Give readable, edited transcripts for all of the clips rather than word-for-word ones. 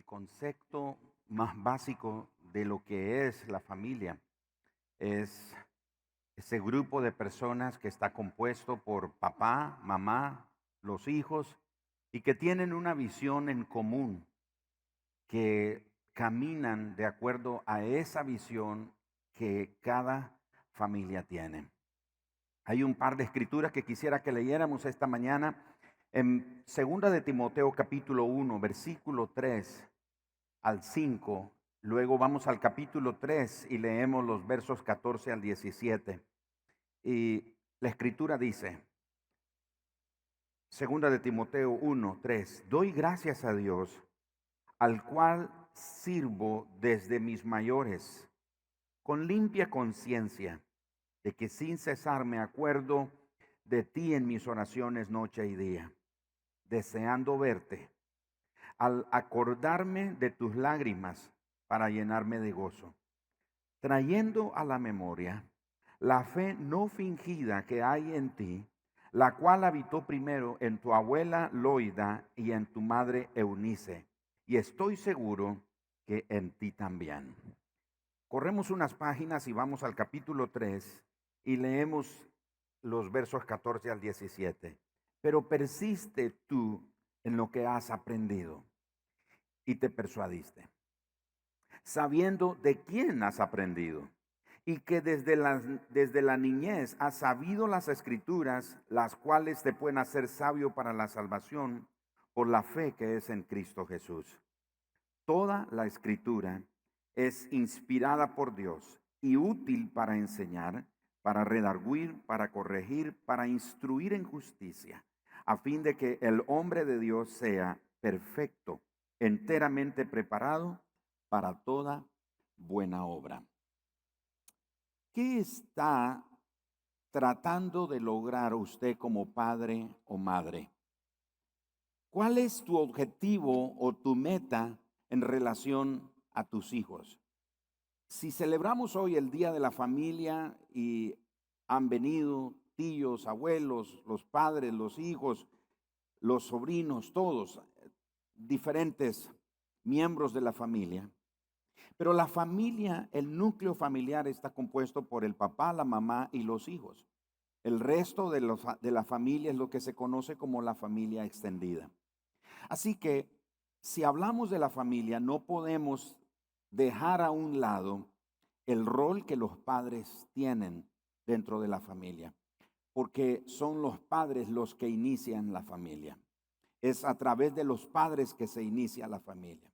concepto más básico de lo que es la familia es ese grupo de personas que está compuesto por papá, mamá, los hijos y que tienen una visión en común, que caminan de acuerdo a esa visión que cada familia tiene. Hay un par de escrituras que quisiera que leyéramos esta mañana en Segunda de Timoteo capítulo 1, versículo 3 al 5. Luego vamos al capítulo 3 y leemos los versos 14 al 17. Y la escritura dice, Segunda de Timoteo 1, 3, doy gracias a Dios, al cual sirvo desde mis mayores, con limpia conciencia, de que sin cesar me acuerdo de ti en mis oraciones noche y día, deseando verte, al acordarme de tus lágrimas para llenarme de gozo, trayendo a la memoria la fe no fingida que hay en ti, la cual habitó primero en tu abuela Loida y en tu madre Eunice, y estoy seguro que en ti también. Corremos unas páginas y vamos al capítulo 3 y leemos los versos 14 al 17. Pero persiste tú en lo que has aprendido y te persuadiste, sabiendo de quién has aprendido y que desde la niñez has sabido las escrituras, las cuales te pueden hacer sabio para la salvación por la fe que es en Cristo Jesús. Toda la escritura es inspirada por Dios y útil para enseñar, para redarguir, para corregir, para instruir en justicia, a fin de que el hombre de Dios sea perfecto, enteramente preparado para toda buena obra. ¿Qué está tratando de lograr usted como padre o madre? ¿Cuál es tu objetivo o tu meta en relación a tus hijos? Si celebramos hoy el Día de la Familia y han venido tíos, abuelos, los padres, los hijos, los sobrinos, todos diferentes miembros de la familia. Pero la familia, el núcleo familiar está compuesto por el papá, la mamá y los hijos. El resto de la familia es lo que se conoce como la familia extendida. Así que si hablamos de la familia, no podemos dejar a un lado el rol que los padres tienen dentro de la familia, porque son los padres los que inician la familia. Es a través de los padres que se inicia la familia.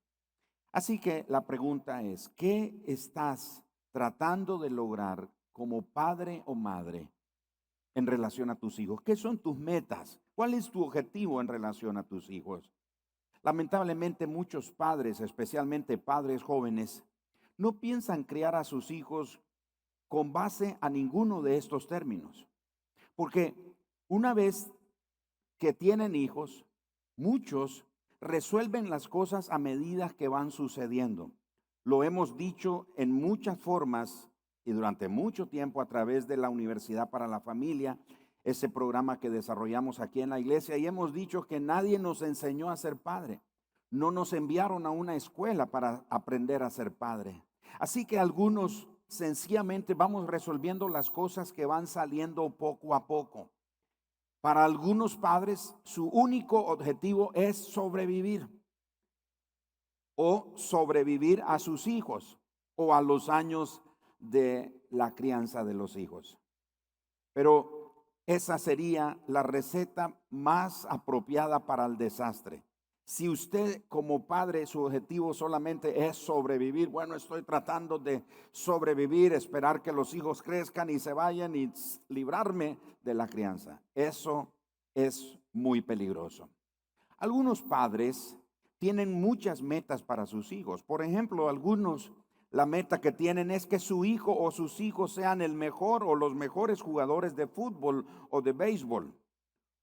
Así que la pregunta es, ¿qué estás tratando de lograr como padre o madre en relación a tus hijos? ¿Qué son tus metas? ¿Cuál es tu objetivo en relación a tus hijos? Lamentablemente muchos padres, especialmente padres jóvenes, no piensan criar a sus hijos con base a ninguno de estos términos. Porque una vez que tienen hijos, muchos resuelven las cosas a medida que van sucediendo. Lo hemos dicho en muchas formas y durante mucho tiempo a través de la Universidad para la Familia, ese programa que desarrollamos aquí en la iglesia, y hemos dicho que nadie nos enseñó a ser padre. No nos enviaron a una escuela para aprender a ser padre. Así que algunos sencillamente vamos resolviendo las cosas que van saliendo poco a poco. Para algunos padres, su único objetivo es sobrevivir o sobrevivir a sus hijos o a los años de la crianza de los hijos. Pero esa sería la receta más apropiada para el desastre. Si usted como padre su objetivo solamente es sobrevivir, bueno, estoy tratando de sobrevivir, esperar que los hijos crezcan y se vayan y librarme de la crianza. Eso es muy peligroso. Algunos padres tienen muchas metas para sus hijos. Por ejemplo, algunos la meta que tienen es que su hijo o sus hijos sean el mejor o los mejores jugadores de fútbol o de béisbol,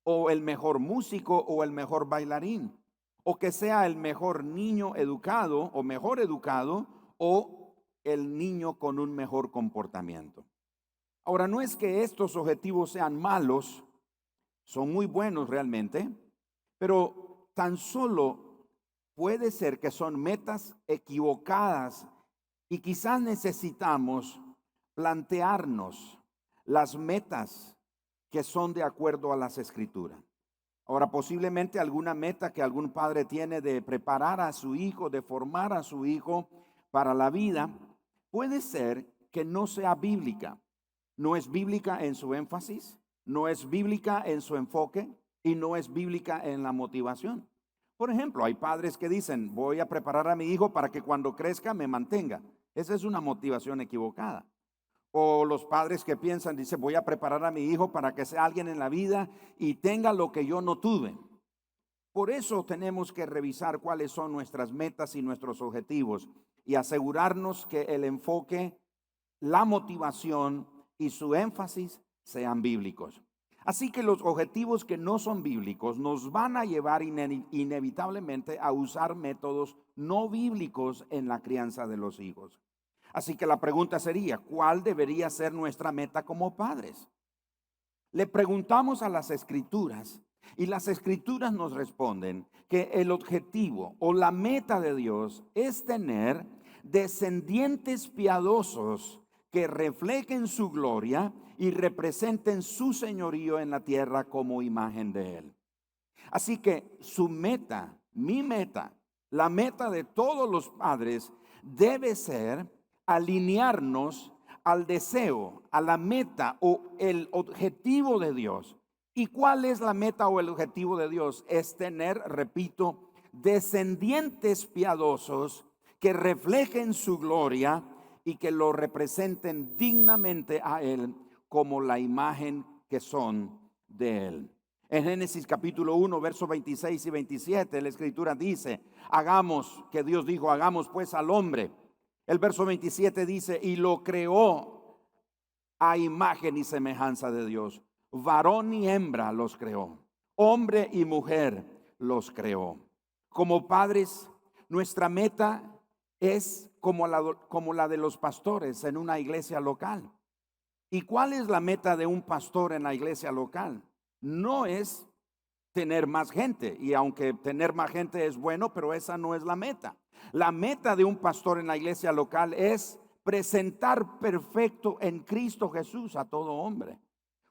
o el mejor músico o el mejor bailarín, o que sea el mejor niño educado o mejor educado, o el niño con un mejor comportamiento. Ahora, no es que estos objetivos sean malos, son muy buenos realmente, pero tan solo puede ser que son metas equivocadas y quizás necesitamos plantearnos las metas que son de acuerdo a las Escrituras. Ahora, posiblemente alguna meta que algún padre tiene de preparar a su hijo, de formar a su hijo para la vida, puede ser que no sea bíblica. No es bíblica en su énfasis, no es bíblica en su enfoque y no es bíblica en la motivación. Por ejemplo, hay padres que dicen, voy a preparar a mi hijo para que cuando crezca me mantenga. Esa es una motivación equivocada. O los padres que piensan, dice, voy a preparar a mi hijo para que sea alguien en la vida y tenga lo que yo no tuve. Por eso tenemos que revisar cuáles son nuestras metas y nuestros objetivos y asegurarnos que el enfoque, la motivación y su énfasis sean bíblicos. Así que los objetivos que no son bíblicos nos van a llevar inevitablemente a usar métodos no bíblicos en la crianza de los hijos. Así que la pregunta sería, ¿cuál debería ser nuestra meta como padres? Le preguntamos a las Escrituras y las Escrituras nos responden que el objetivo o la meta de Dios es tener descendientes piadosos que reflejen su gloria y representen su señorío en la tierra como imagen de Él. Así que su meta, mi meta, la meta de todos los padres debe ser alinearnos al deseo, a la meta o el objetivo de Dios. ¿Y cuál es la meta o el objetivo de Dios? Es tener, repito, descendientes piadosos que reflejen su gloria y que lo representen dignamente a Él como la imagen que son de Él. En Génesis capítulo 1, versos 26 y 27, la Escritura dice, hagamos, que Dios dijo, hagamos pues al hombre. El verso 27 dice, y lo creó a imagen y semejanza de Dios. Varón y hembra los creó. Hombre y mujer los creó. Como padres, nuestra meta es como la de los pastores en una iglesia local. ¿Y cuál es la meta de un pastor en la iglesia local? No es tener más gente, y aunque tener más gente es bueno, pero esa no es la meta. La meta de un pastor en la iglesia local es presentar perfecto en Cristo Jesús a todo hombre.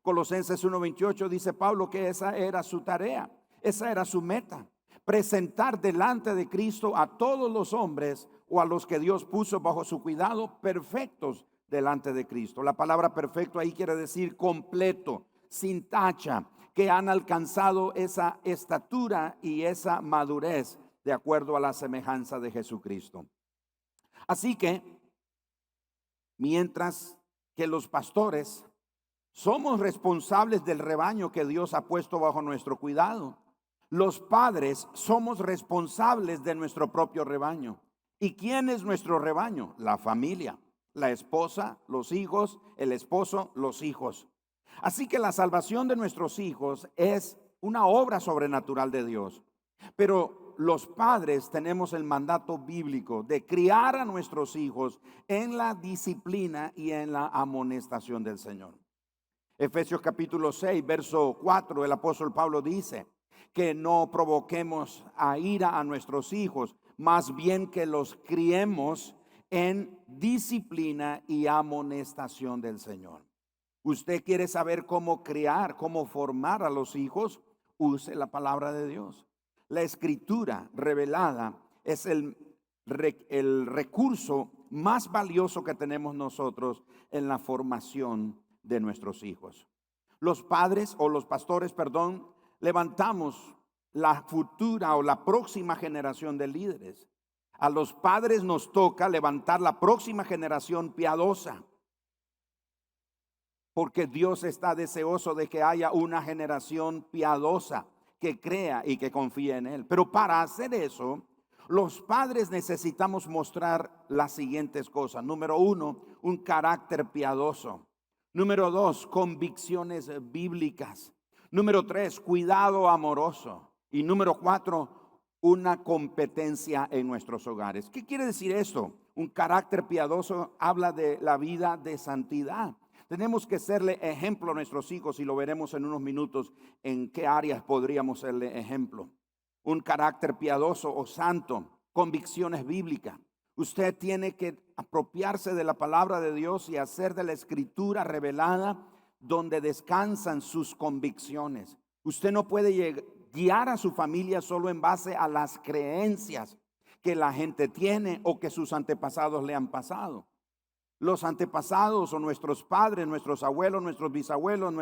Colosenses 1:28 dice Pablo que esa era su tarea, esa era su meta, presentar delante de Cristo a todos los hombres o a los que Dios puso bajo su cuidado perfectos delante de Cristo. La palabra perfecto ahí quiere decir completo, sin tacha, que han alcanzado esa estatura y esa madurez de acuerdo a la semejanza de Jesucristo. Así que, mientras que los pastores somos responsables del rebaño que Dios ha puesto bajo nuestro cuidado, los padres somos responsables de nuestro propio rebaño. ¿Y quién es nuestro rebaño? La familia, la esposa, los hijos, el esposo, los hijos. Así que la salvación de nuestros hijos es una obra sobrenatural de Dios. Pero los padres tenemos el mandato bíblico de criar a nuestros hijos en la disciplina y en la amonestación del Señor. Efesios capítulo 6, verso 4, el apóstol Pablo dice que no provoquemos a ira a nuestros hijos, más bien que los criemos en disciplina y amonestación del Señor. Usted quiere saber cómo criar, cómo formar a los hijos, use la palabra de Dios. La escritura revelada es el recurso más valioso que tenemos nosotros en la formación de nuestros hijos. Los padres o los pastores, levantamos la futura o la próxima generación de líderes. A los padres nos toca levantar la próxima generación piadosa, porque Dios está deseoso de que haya una generación piadosa que crea y que confíe en Él. Pero para hacer eso, los padres necesitamos mostrar las siguientes cosas. Número 1, un carácter piadoso. Número 2, convicciones bíblicas. Número 3, cuidado amoroso. Y número 4, una competencia en nuestros hogares. ¿Qué quiere decir esto? Un carácter piadoso habla de la vida de santidad. Tenemos que serle ejemplo a nuestros hijos y lo veremos en unos minutos en qué áreas podríamos serle ejemplo. un carácter piadoso o santo, convicciones bíblicas. Usted tiene que apropiarse de la palabra de Dios y hacer de la escritura revelada donde descansan sus convicciones. Usted no puede guiar a su familia solo en base a las creencias que la gente tiene o que sus antepasados le han pasado. Los antepasados o nuestros padres, nuestros abuelos, nuestros bisabuelos,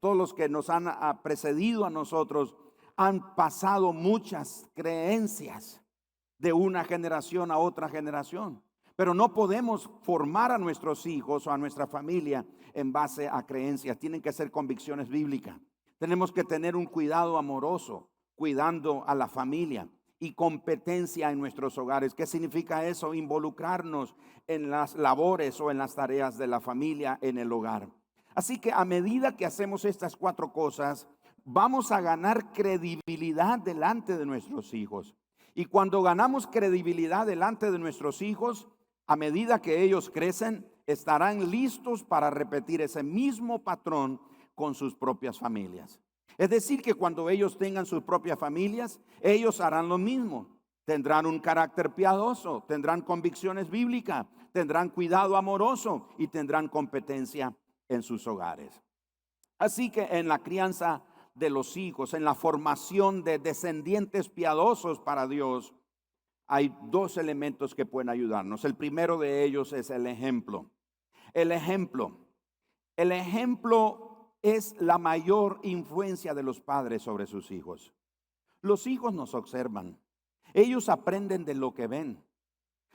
todos los que nos han precedido a nosotros han pasado muchas creencias de una generación a otra generación. Pero no podemos formar a nuestros hijos o a nuestra familia en base a creencias. Tienen que ser convicciones bíblicas. Tenemos que tener un cuidado amoroso, cuidando a la familia, y competencia en nuestros hogares. ¿Qué significa eso? Involucrarnos en las labores o en las tareas de la familia en el hogar. Así que a medida que hacemos estas 4 cosas, vamos a ganar credibilidad delante de nuestros hijos. Y cuando ganamos credibilidad delante de nuestros hijos, a medida que ellos crecen, estarán listos para repetir ese mismo patrón con sus propias familias. Es decir, que cuando ellos tengan sus propias familias, ellos harán lo mismo. Tendrán un carácter piadoso, tendrán convicciones bíblicas, tendrán cuidado amoroso y tendrán competencia en sus hogares. Así que en la crianza de los hijos, en la formación de descendientes piadosos para Dios, hay 2 elementos que pueden ayudarnos. El primero de ellos es el ejemplo. El ejemplo es la mayor influencia de los padres sobre sus hijos. Los hijos nos observan. Ellos aprenden de lo que ven.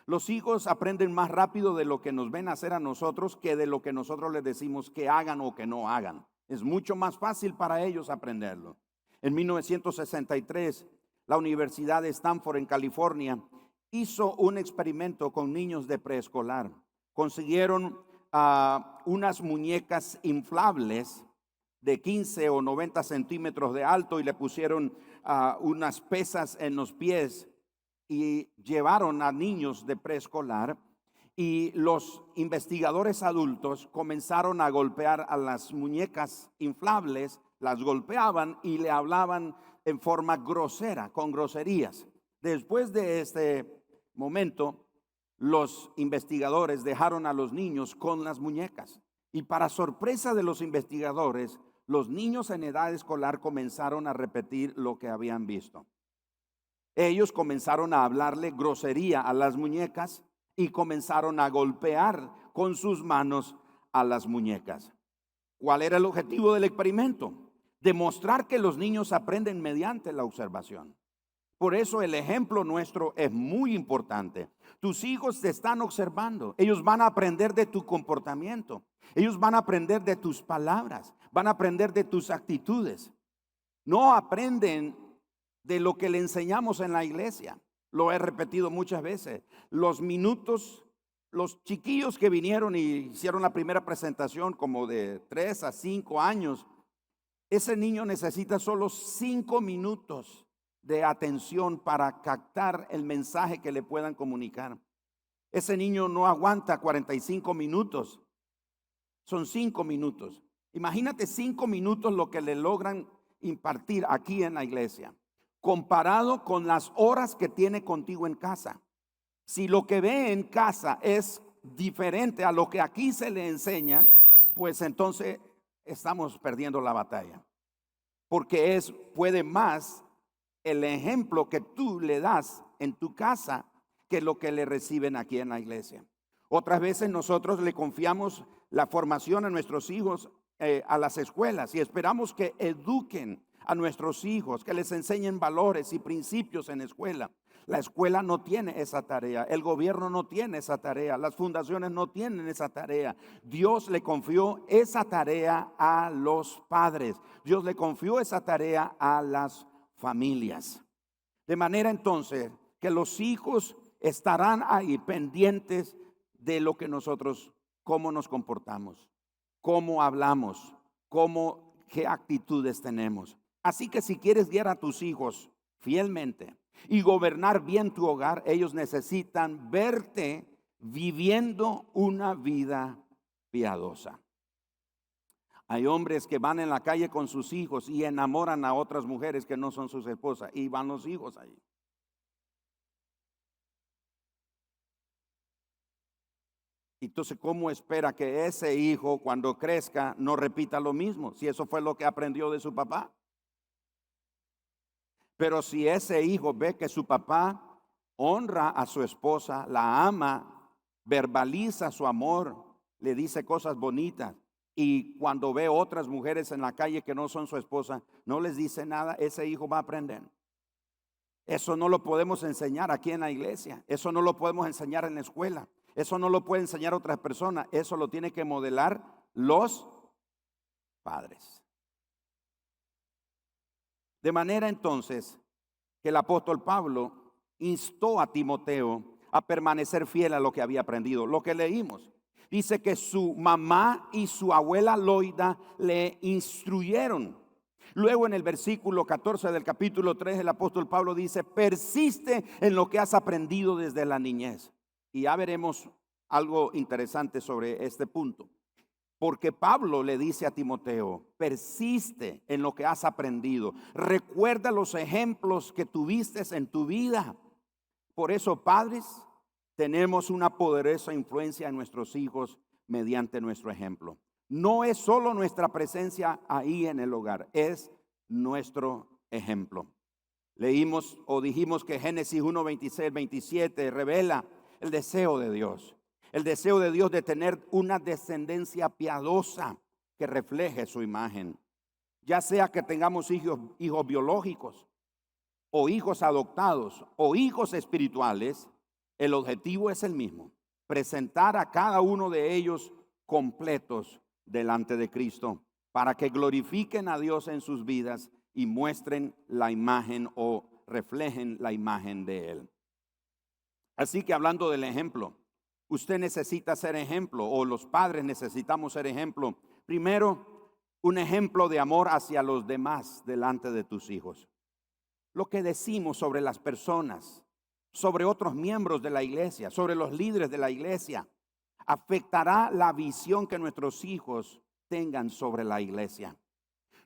Los hijos aprenden más rápido de lo que nos ven hacer a nosotros que de lo que nosotros les decimos que hagan o que no hagan. Es mucho más fácil para ellos aprenderlo. En 1963, la Universidad de Stanford en California hizo un experimento con niños de preescolar. Consiguieron unas muñecas inflables de 15 o 90 centímetros de alto y le pusieron unas pesas en los pies y llevaron a niños de preescolar, y los investigadores adultos comenzaron a golpear a las muñecas inflables, las golpeaban y le hablaban en forma grosera, con groserías. Después de este momento, los investigadores dejaron a los niños con las muñecas. Y para sorpresa de los investigadores, los niños en edad escolar comenzaron a repetir lo que habían visto. Ellos comenzaron a hablarle grosería a las muñecas y comenzaron a golpear con sus manos a las muñecas. ¿Cuál era el objetivo del experimento? Demostrar que los niños aprenden mediante la observación. Por eso el ejemplo nuestro es muy importante. Tus hijos te están observando. Ellos van a aprender de tu comportamiento. Ellos van a aprender de tus palabras. Van a aprender de tus actitudes. No aprenden de lo que le enseñamos en la iglesia. Lo he repetido muchas veces. Los chiquillos que vinieron y hicieron la primera presentación como de 3 a 5 años, ese niño necesita solo 5 minutos de atención para captar el mensaje que le puedan comunicar. Ese niño no aguanta 45 minutos. Son 5 minutos. Imagínate 5 minutos lo que le logran impartir aquí en la iglesia, comparado con las horas que tiene contigo en casa. Si lo que ve en casa es diferente a lo que aquí se le enseña, pues entonces estamos perdiendo la batalla. Porque puede más el ejemplo que tú le das en tu casa que lo que le reciben aquí en la iglesia. Otras veces nosotros le confiamos la formación a nuestros hijos a las escuelas y esperamos que eduquen a nuestros hijos, que les enseñen valores y principios en escuela. La escuela no tiene esa tarea, el gobierno no tiene esa tarea, las fundaciones no tienen esa tarea. Dios le confió esa tarea a los padres. Dios le confió esa tarea a las familias. De manera entonces que los hijos estarán ahí pendientes de lo que nosotros, cómo nos comportamos, cómo hablamos, qué actitudes tenemos. Así que si quieres guiar a tus hijos fielmente y gobernar bien tu hogar, ellos necesitan verte viviendo una vida piadosa. Hay hombres que van en la calle con sus hijos y enamoran a otras mujeres que no son sus esposas y van los hijos ahí. Entonces, ¿cómo espera que ese hijo cuando crezca no repita lo mismo? Si eso fue lo que aprendió de su papá. Pero si ese hijo ve que su papá honra a su esposa, la ama, verbaliza su amor, le dice cosas bonitas, y cuando ve otras mujeres en la calle que no son su esposa, no les dice nada, ese hijo va a aprender. Eso no lo podemos enseñar aquí en la iglesia, eso no lo podemos enseñar en la escuela, eso no lo puede enseñar otras personas, eso lo tiene que modelar los padres. De manera entonces que el apóstol Pablo instó a Timoteo a permanecer fiel a lo que había aprendido. Lo que leímos dice que su mamá y su abuela Loida le instruyeron. Luego en el versículo 14 del capítulo 3 el apóstol Pablo dice: persiste en lo que has aprendido desde la niñez. Y ya veremos algo interesante sobre este punto. Porque Pablo le dice a Timoteo: persiste en lo que has aprendido. Recuerda los ejemplos que tuviste en tu vida. Por eso, padres, tenemos una poderosa influencia en nuestros hijos mediante nuestro ejemplo. No es solo nuestra presencia ahí en el hogar, es nuestro ejemplo. Leímos o dijimos que Génesis 1, 26, 27 revela el deseo de Dios. El deseo de Dios de tener una descendencia piadosa que refleje su imagen. Ya sea que tengamos hijos biológicos o hijos adoptados o hijos espirituales, el objetivo es el mismo: presentar a cada uno de ellos completos delante de Cristo para que glorifiquen a Dios en sus vidas y muestren la imagen o reflejen la imagen de Él. Así que hablando del ejemplo, usted necesita ser ejemplo, o los padres necesitamos ser ejemplo. Primero, un ejemplo de amor hacia los demás delante de tus hijos. Lo que decimos sobre las personas, sobre otros miembros de la iglesia, sobre los líderes de la iglesia, afectará la visión que nuestros hijos tengan sobre la iglesia.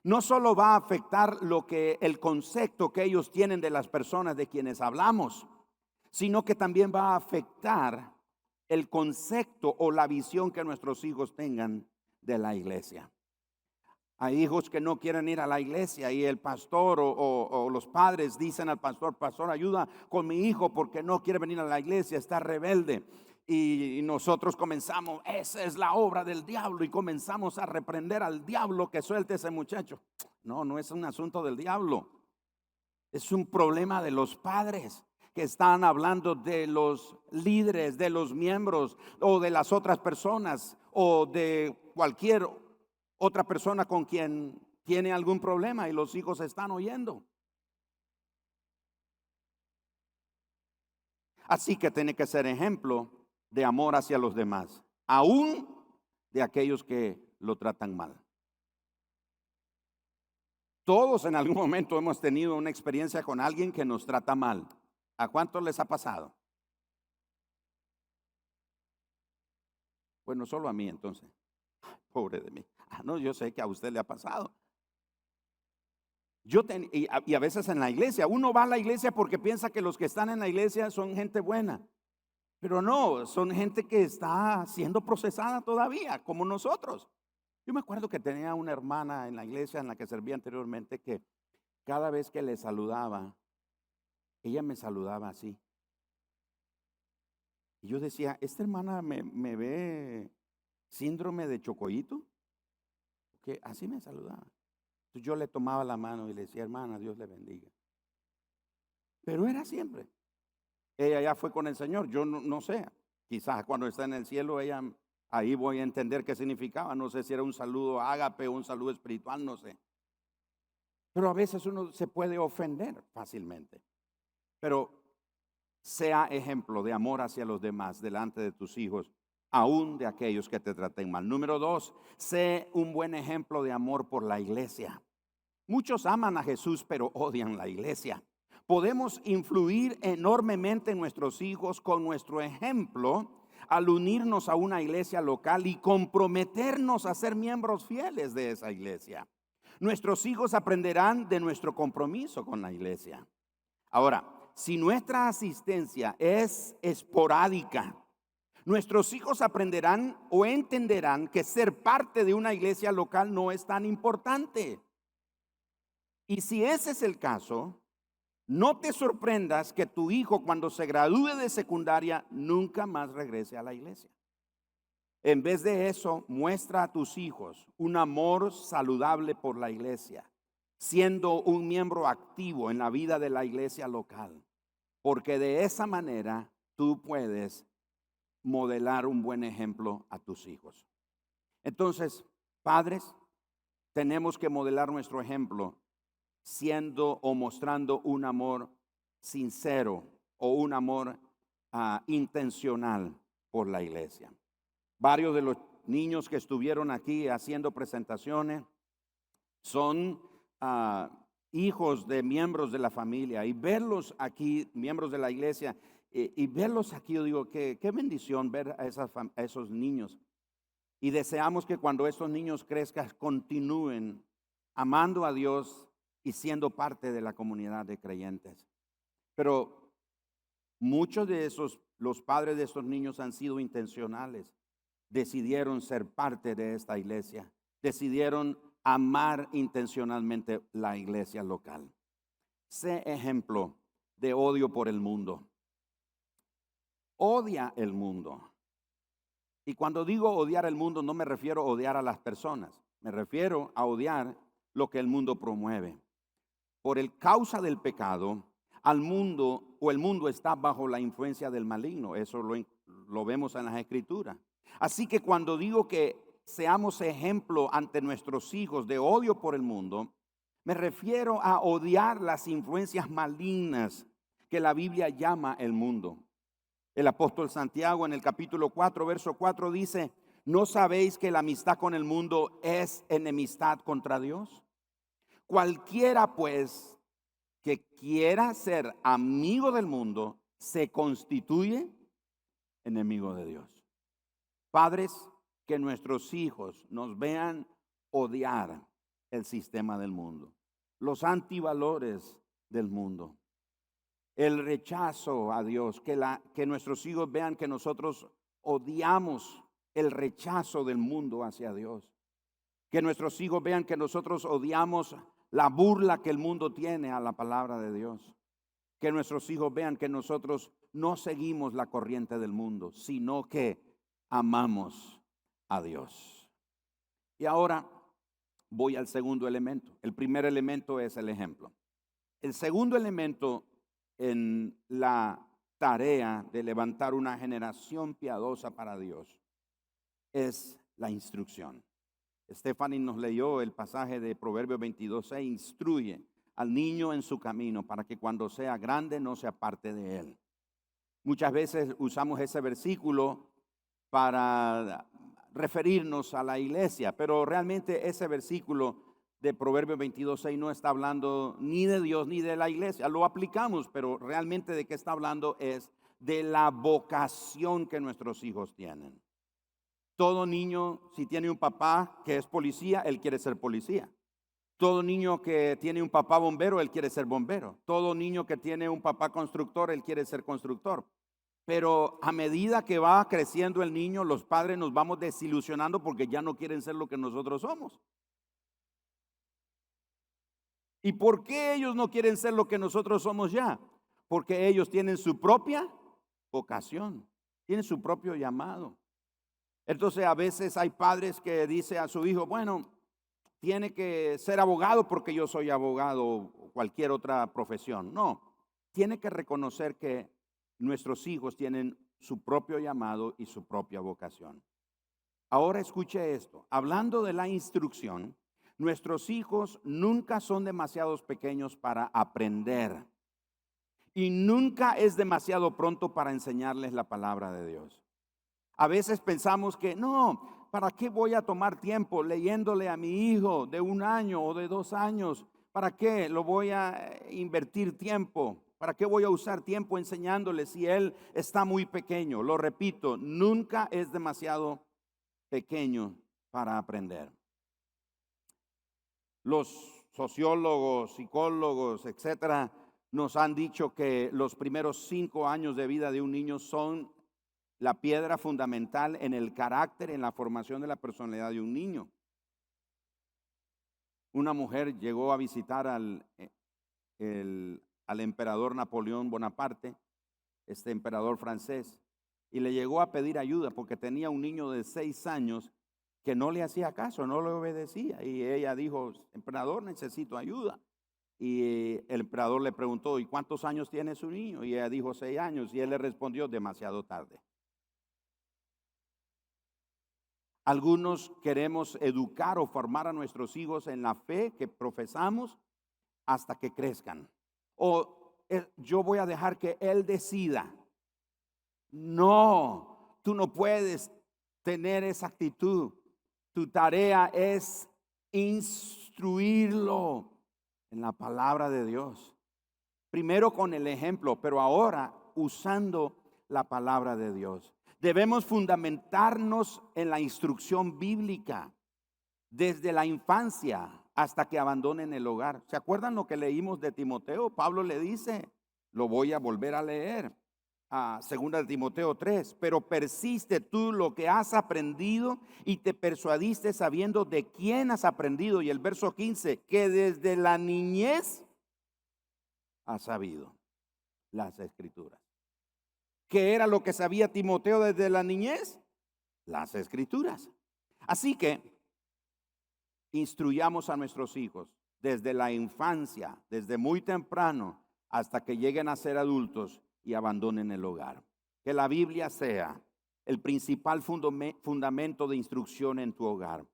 No solo va a afectar el concepto que ellos tienen de las personas de quienes hablamos, sino que también va a afectar el concepto o la visión que nuestros hijos tengan de la iglesia. Hay hijos que no quieren ir a la iglesia y el pastor o los padres dicen al pastor: pastor, ayuda con mi hijo porque no quiere venir a la iglesia, está rebelde. Y nosotros comenzamos: esa es la obra del diablo, y comenzamos a reprender al diablo que suelte ese muchacho. No, no es un asunto del diablo, es un problema de los padres que están hablando de los líderes, de los miembros o de las otras personas o de cualquier otra persona con quien tiene algún problema y los hijos están oyendo. Así que tiene que ser ejemplo de amor hacia los demás, aún de aquellos que lo tratan mal. Todos en algún momento hemos tenido una experiencia con alguien que nos trata mal. ¿A cuántos les ha pasado? Bueno, solo a mí entonces. Pobre de mí. No, yo sé que a usted le ha pasado. Y a veces en la iglesia, uno va a la iglesia porque piensa que los que están en la iglesia son gente buena. Pero no, son gente que está siendo procesada todavía, como nosotros. Yo me acuerdo que tenía una hermana en la iglesia en la que servía anteriormente, que cada vez que le saludaba, ella me saludaba así. Y yo decía: esta hermana me ve síndrome de chocoyito, que así me saludaba. Entonces yo le tomaba la mano y le decía: hermana, Dios le bendiga. Pero era siempre. Ella ya fue con el Señor. Yo no sé, quizás cuando está en el cielo ahí voy a entender qué significaba. No sé si era un saludo ágape o un saludo espiritual, no sé. Pero a veces uno se puede ofender fácilmente. Pero sea ejemplo de amor hacia los demás delante de tus hijos, aún de aquellos que te traten mal. Número 2, sé un buen ejemplo de amor por la iglesia. Muchos aman a Jesús, pero odian la iglesia. Podemos influir enormemente en nuestros hijos con nuestro ejemplo al unirnos a una iglesia local y comprometernos a ser miembros fieles de esa iglesia. Nuestros hijos aprenderán de nuestro compromiso con la iglesia. Ahora, si nuestra asistencia es esporádica, nuestros hijos aprenderán o entenderán que ser parte de una iglesia local no es tan importante. Y si ese es el caso, no te sorprendas que tu hijo, cuando se gradúe de secundaria, nunca más regrese a la iglesia. En vez de eso, muestra a tus hijos un amor saludable por la iglesia, siendo un miembro activo en la vida de la iglesia local, porque de esa manera tú puedes modelar un buen ejemplo a tus hijos. Entonces, padres, tenemos que modelar nuestro ejemplo siendo o mostrando un amor sincero o un amor intencional por la iglesia. Varios de los niños que estuvieron aquí haciendo presentaciones son hijos de miembros de la familia, y verlos aquí, miembros de la iglesia, y verlos aquí, yo digo, qué bendición ver a esos niños. Y deseamos que cuando esos niños crezcan, continúen amando a Dios y siendo parte de la comunidad de creyentes. Pero muchos de los padres de estos niños han sido intencionales. Decidieron ser parte de esta iglesia. Decidieron amar intencionalmente la iglesia local. Sé ejemplo de odio por el mundo. Odia el mundo. Y cuando digo odiar el mundo, no me refiero a odiar a las personas. Me refiero a odiar lo que el mundo promueve. Por el causa del pecado, al mundo o el mundo está bajo la influencia del maligno. Eso lo vemos en las Escrituras. Así que cuando digo que seamos ejemplo ante nuestros hijos de odio por el mundo, me refiero a odiar las influencias malignas que la Biblia llama el mundo. El apóstol Santiago en el capítulo 4, verso 4 dice: ¿no sabéis que la amistad con el mundo es enemistad contra Dios? Cualquiera pues que quiera ser amigo del mundo se constituye enemigo de Dios. Padres, que nuestros hijos nos vean odiar el sistema del mundo, los antivalores del mundo, el rechazo a Dios, que nuestros hijos vean que nosotros odiamos el rechazo del mundo hacia Dios, que nuestros hijos vean que nosotros odiamos la burla que el mundo tiene a la palabra de Dios, que nuestros hijos vean que nosotros no seguimos la corriente del mundo, sino que amamos a Dios. Y ahora voy al segundo elemento. El primer elemento es el ejemplo. El segundo elemento en la tarea de levantar una generación piadosa para Dios es la instrucción. Stephanie nos leyó el pasaje de Proverbios 22:6. Instruye al niño en su camino para que cuando sea grande no se aparte de él. Muchas veces usamos ese versículo para referirnos a la iglesia, pero realmente ese versículo de Proverbios 22:6 no está hablando ni de Dios ni de la iglesia. Lo aplicamos, pero realmente de qué está hablando es de la vocación que nuestros hijos tienen. Todo niño, si tiene un papá que es policía, él quiere ser policía. Todo niño que tiene un papá bombero, él quiere ser bombero. Todo niño que tiene un papá constructor, él quiere ser constructor. Pero a medida que va creciendo el niño, los padres nos vamos desilusionando porque ya no quieren ser lo que nosotros somos. ¿Y por qué ellos no quieren ser lo que nosotros somos ya? Porque ellos tienen su propia vocación, tienen su propio llamado. Entonces a veces hay padres que dicen a su hijo: bueno, tiene que ser abogado porque yo soy abogado, o cualquier otra profesión. No, tiene que reconocer que nuestros hijos tienen su propio llamado y su propia vocación. Ahora escuche esto. Hablando de la instrucción, nuestros hijos nunca son demasiados pequeños para aprender. Y nunca es demasiado pronto para enseñarles la palabra de Dios. A veces pensamos que no, ¿para qué voy a tomar tiempo leyéndole a mi hijo de 1 año o de 2 años? ¿Para qué lo voy a invertir tiempo? ¿Para qué voy a usar tiempo enseñándole si él está muy pequeño? Lo repito, nunca es demasiado pequeño para aprender. Los sociólogos, psicólogos, etcétera, nos han dicho que los primeros 5 años de vida de un niño son la piedra fundamental en el carácter, en la formación de la personalidad de un niño. Una mujer llegó a visitar al emperador Napoleón Bonaparte, este emperador francés, y le llegó a pedir ayuda porque tenía un niño de 6 años que no le hacía caso, no le obedecía. Y ella dijo: emperador, necesito ayuda. Y el emperador le preguntó: ¿y cuántos años tiene su niño? Y ella dijo: 6 años. Y él le respondió: demasiado tarde. Algunos queremos educar o formar a nuestros hijos en la fe que profesamos hasta que crezcan. O yo voy a dejar que él decida. No, tú no puedes tener esa actitud. Tu tarea es instruirlo en la palabra de Dios. Primero con el ejemplo, pero ahora usando la palabra de Dios. Debemos fundamentarnos en la instrucción bíblica desde la infancia hasta que abandonen el hogar. ¿Se acuerdan lo que leímos de Timoteo? Pablo le dice, lo voy a volver a leer, a 2 Timoteo 3, pero persiste tú lo que has aprendido y te persuadiste sabiendo de quién has aprendido. Y el verso 15, que desde la niñez has sabido las Escrituras. ¿Qué era lo que sabía Timoteo desde la niñez? Las Escrituras. Así que instruyamos a nuestros hijos desde la infancia, desde muy temprano, hasta que lleguen a ser adultos y abandonen el hogar. Que la Biblia sea el principal fundamento de instrucción en tu hogar.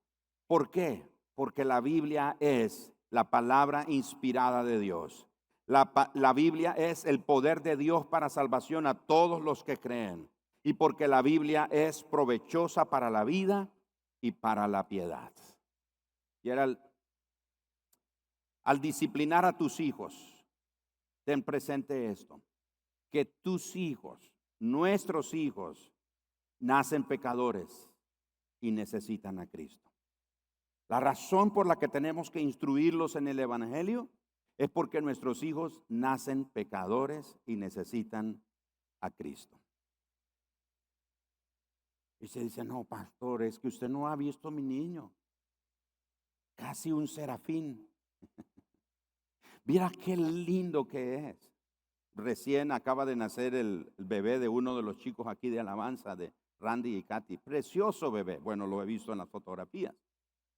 ¿Por qué? Porque la Biblia es la palabra inspirada de Dios. La Biblia es el poder de Dios para salvación a todos los que creen. Y porque la Biblia es provechosa para la vida y para la piedad. Y era al disciplinar a tus hijos, ten presente esto, que tus hijos, nuestros hijos, nacen pecadores y necesitan a Cristo. La razón por la que tenemos que instruirlos en el Evangelio es porque nuestros hijos nacen pecadores y necesitan a Cristo. Y se dice: no, pastor, es que usted no ha visto a mi niño. Casi un serafín. Mira qué lindo que es. Recién acaba de nacer el bebé de uno de los chicos aquí de alabanza, de Randy y Katy. Precioso bebé. Bueno, lo he visto en las fotografías.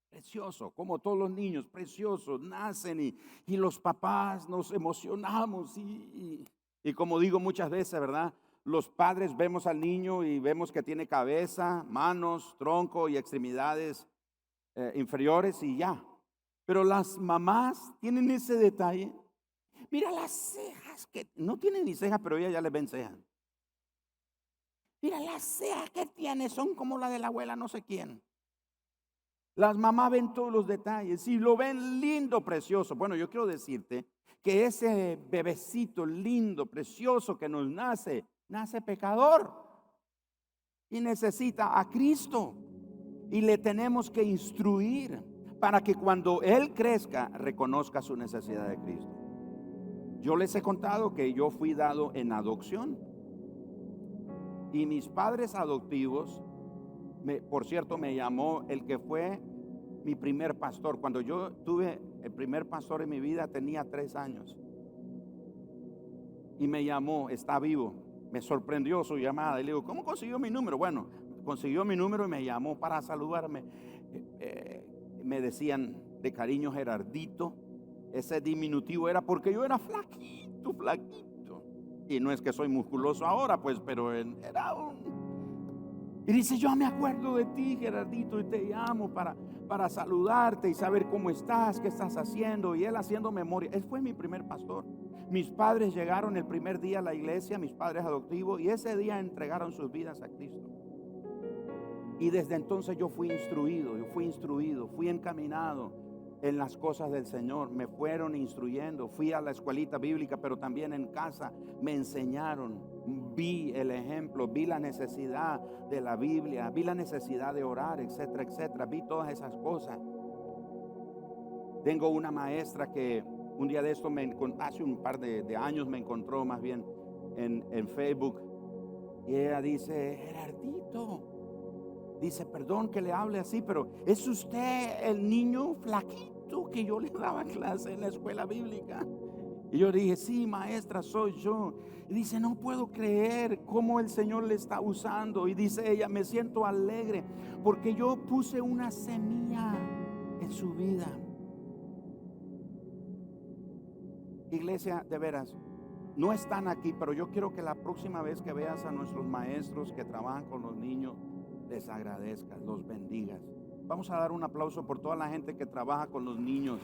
Precioso, como todos los niños, preciosos, nacen y los papás nos emocionamos. Y como digo muchas veces, ¿verdad? Los padres vemos al niño y vemos que tiene cabeza, manos, tronco y extremidades inferiores y ya. Pero las mamás tienen ese detalle. Mira las cejas, que no tienen ni cejas, pero ellas ya les ven cejas. Mira las cejas que tiene, son como la de la abuela no sé quién. Las mamás ven todos los detalles y lo ven lindo, precioso. Bueno, yo quiero decirte que ese bebecito lindo, precioso que nos nace pecador y necesita a Cristo. Y le tenemos que instruir para que cuando él crezca reconozca su necesidad de Cristo. Yo les he contado que yo fui dado en adopción. Y mis padres adoptivos, por cierto, me llamó el que fue mi primer pastor. Cuando yo tuve el primer pastor en mi vida tenía 3 años. Y me llamó, está vivo. Me sorprendió su llamada. Y le digo: ¿cómo consiguió mi número? Bueno, consiguió mi número y me llamó para saludarme. Me decían de cariño Gerardito. Ese diminutivo era porque yo era flaquito, flaquito. Y no es que soy musculoso ahora, pues, pero era un... Y dice: yo me acuerdo de ti, Gerardito, y te llamo para saludarte y saber cómo estás, qué estás haciendo. Y él haciendo memoria. Él fue mi primer pastor. Mis padres llegaron el primer día a la iglesia, mis padres adoptivos, y ese día entregaron sus vidas a Cristo. Y desde entonces yo fui instruido, fui encaminado. en las cosas del Señor. Me fueron instruyendo. Fui a la escuelita bíblica, pero también en casa me enseñaron. Vi el ejemplo, vi la necesidad de la Biblia, vi la necesidad de orar, etcétera, etcétera. Vi todas esas cosas. Tengo una maestra que un día de esto, hace un par de años me encontró más bien en Facebook. Y ella dice: Gerardito, dice, perdón que le hable así, pero ¿es usted el niño flaquito que yo le daba clase en la escuela bíblica? Y yo dije: sí, maestra, soy yo. Y dice: no puedo creer cómo el Señor le está usando. Y dice ella: me siento alegre porque yo puse una semilla en su vida. Iglesia, de veras, no están aquí, pero yo quiero que la próxima vez que veas a nuestros maestros que trabajan con los niños, les agradezcas, los bendigas. Vamos a dar un aplauso por toda la gente que trabaja con los niños.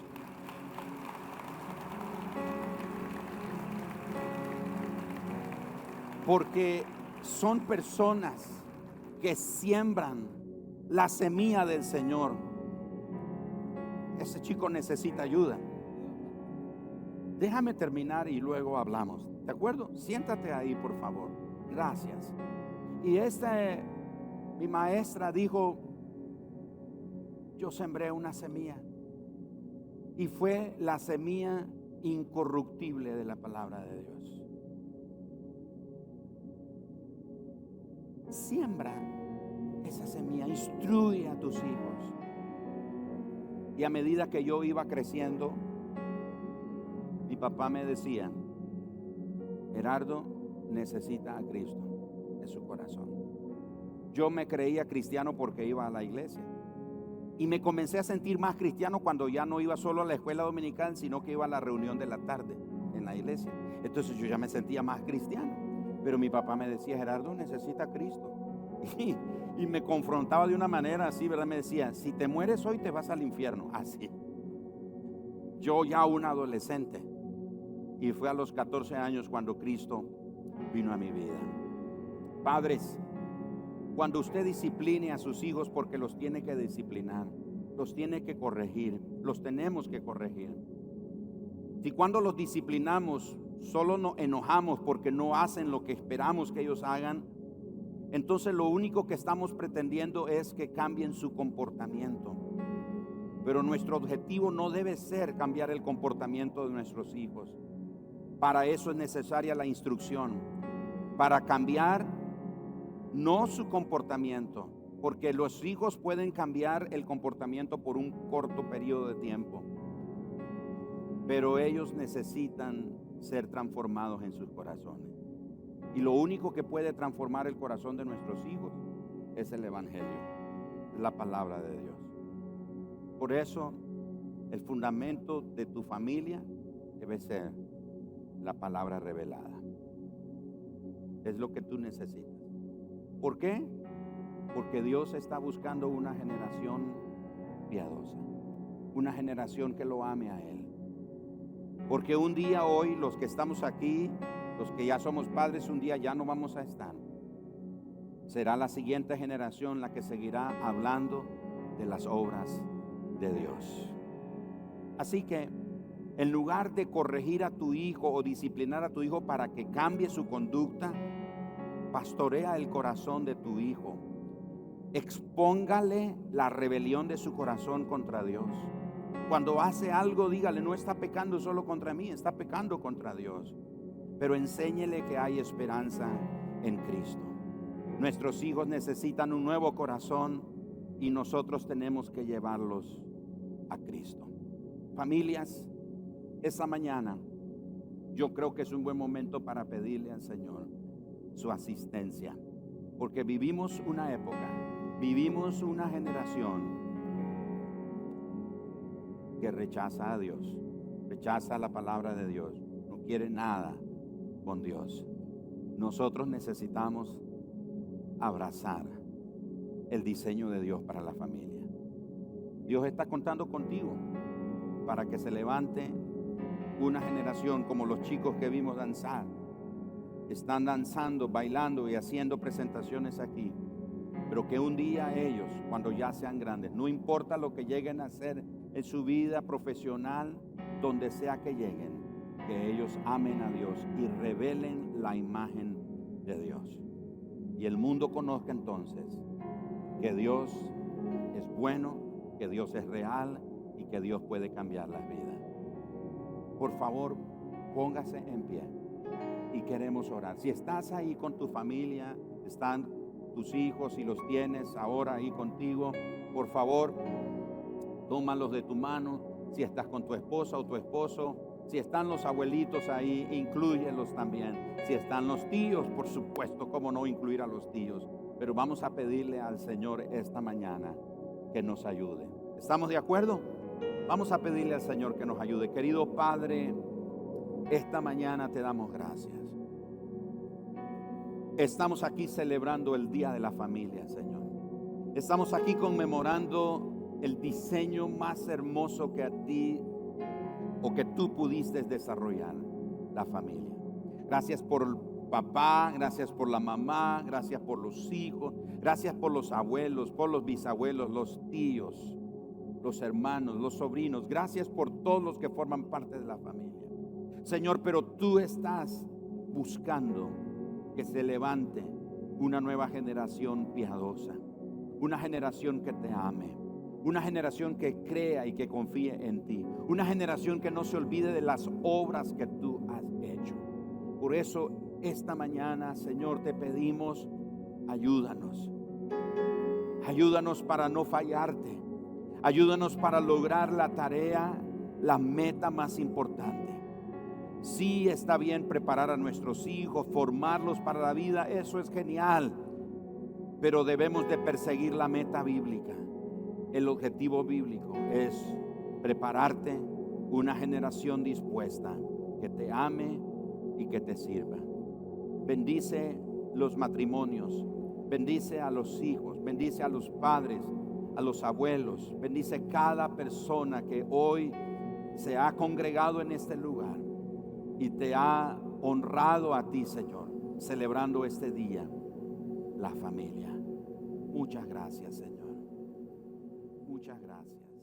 Porque son personas que siembran la semilla del Señor. Ese chico necesita ayuda. Déjame terminar y luego hablamos. ¿De acuerdo? Siéntate ahí, por favor. Gracias. Y mi maestra dijo: yo sembré una semilla. Y fue la semilla incorruptible de la palabra de Dios. Siembra esa semilla, instruye a tus hijos. Y a medida que yo iba creciendo, mi papá me decía: Gerardo necesita a Cristo en su corazón. Yo me creía cristiano porque iba a la iglesia. Y me comencé a sentir más cristiano cuando ya no iba solo a la escuela dominical, sino que iba a la reunión de la tarde en la iglesia. Entonces yo ya me sentía más cristiano. Pero mi papá me decía: Gerardo necesita a Cristo. Y me confrontaba de una manera así, ¿verdad? Me decía: si te mueres hoy te vas al infierno. Así. Yo ya un adolescente. Y fue a los 14 años cuando Cristo vino a mi vida. Padres, cuando usted discipline a sus hijos, porque los tiene que disciplinar, los tiene que corregir, los tenemos que corregir. Si cuando los disciplinamos solo nos enojamos porque no hacen lo que esperamos que ellos hagan, entonces lo único que estamos pretendiendo es que cambien su comportamiento. Pero nuestro objetivo no debe ser cambiar el comportamiento de nuestros hijos. Para eso es necesaria la instrucción, para cambiar no su comportamiento, porque los hijos pueden cambiar el comportamiento por un corto periodo de tiempo, pero ellos necesitan ser transformados en sus corazones. Y lo único que puede transformar el corazón de nuestros hijos es el Evangelio, la palabra de Dios. Por eso, el fundamento de tu familia debe ser la palabra revelada. Es lo que tú necesitas. ¿Por qué? Porque Dios está buscando una generación piadosa, una generación que lo ame a Él. Porque un día hoy, los que estamos aquí, los que ya somos padres, un día ya no vamos a estar. Será la siguiente generación la que seguirá hablando de las obras de Dios. Así que, en lugar de corregir a tu hijo o disciplinar a tu hijo para que cambie su conducta, pastorea el corazón de tu hijo. Expóngale la rebelión de su corazón contra Dios. Cuando hace algo, dígale: no está pecando solo contra mí, está pecando contra Dios. Pero enséñele que hay esperanza en Cristo. Nuestros hijos necesitan un nuevo corazón y nosotros tenemos que llevarlos a Cristo. Familias, esta mañana yo creo que es un buen momento para pedirle al Señor su asistencia, porque vivimos una época, vivimos una generación que rechaza a Dios, rechaza la palabra de Dios, no quiere nada con Dios. Nosotros necesitamos abrazar el diseño de Dios para la familia. Dios está contando contigo para que se levante una generación como los chicos que vimos danzar. Están danzando, bailando y haciendo presentaciones aquí. Pero que un día ellos, cuando ya sean grandes, no importa lo que lleguen a hacer en su vida profesional, donde sea que lleguen, que ellos amen a Dios y revelen la imagen de Dios. Y el mundo conozca entonces que Dios es bueno, que Dios es real y que Dios puede cambiar las vidas. Por favor, póngase en pie y queremos orar. Si estás ahí con tu familia, están tus hijos y los tienes ahora ahí contigo, por favor, tómalos de tu mano. Si estás con tu esposa o tu esposo, si están los abuelitos ahí, inclúyelos también. Si están los tíos, por supuesto, cómo no incluir a los tíos. Pero vamos a pedirle al Señor esta mañana que nos ayude. ¿Estamos de acuerdo? Vamos a pedirle al Señor que nos ayude. Querido Padre, esta mañana te damos gracias. Estamos aquí celebrando el Día de la Familia, Señor. Estamos aquí conmemorando el diseño más hermoso que a ti o que tú pudiste desarrollar, la familia. Gracias por el papá, gracias por la mamá, gracias por los hijos, gracias por los abuelos, por los bisabuelos, los tíos, los hermanos, los sobrinos. Gracias por todos los que forman parte de la familia. Señor, pero tú estás buscando que se levante una nueva generación piadosa, una generación que te ame, una generación que crea y que confíe en ti, una generación que no se olvide de las obras que tú has hecho. Por eso esta mañana, Señor, te pedimos, ayúdanos. Ayúdanos para no fallarte. Ayúdanos para lograr la tarea, la meta más importante. Sí, está bien preparar a nuestros hijos, formarlos para la vida, eso es genial, pero debemos de perseguir la meta bíblica. El objetivo bíblico es prepararte una generación dispuesta que te ame y que te sirva. Bendice los matrimonios, bendice a los hijos, bendice a los padres, a los abuelos, bendice cada persona que hoy se ha congregado en este lugar y te ha honrado a ti, Señor, celebrando este día, la familia. Muchas gracias, Señor. Muchas gracias.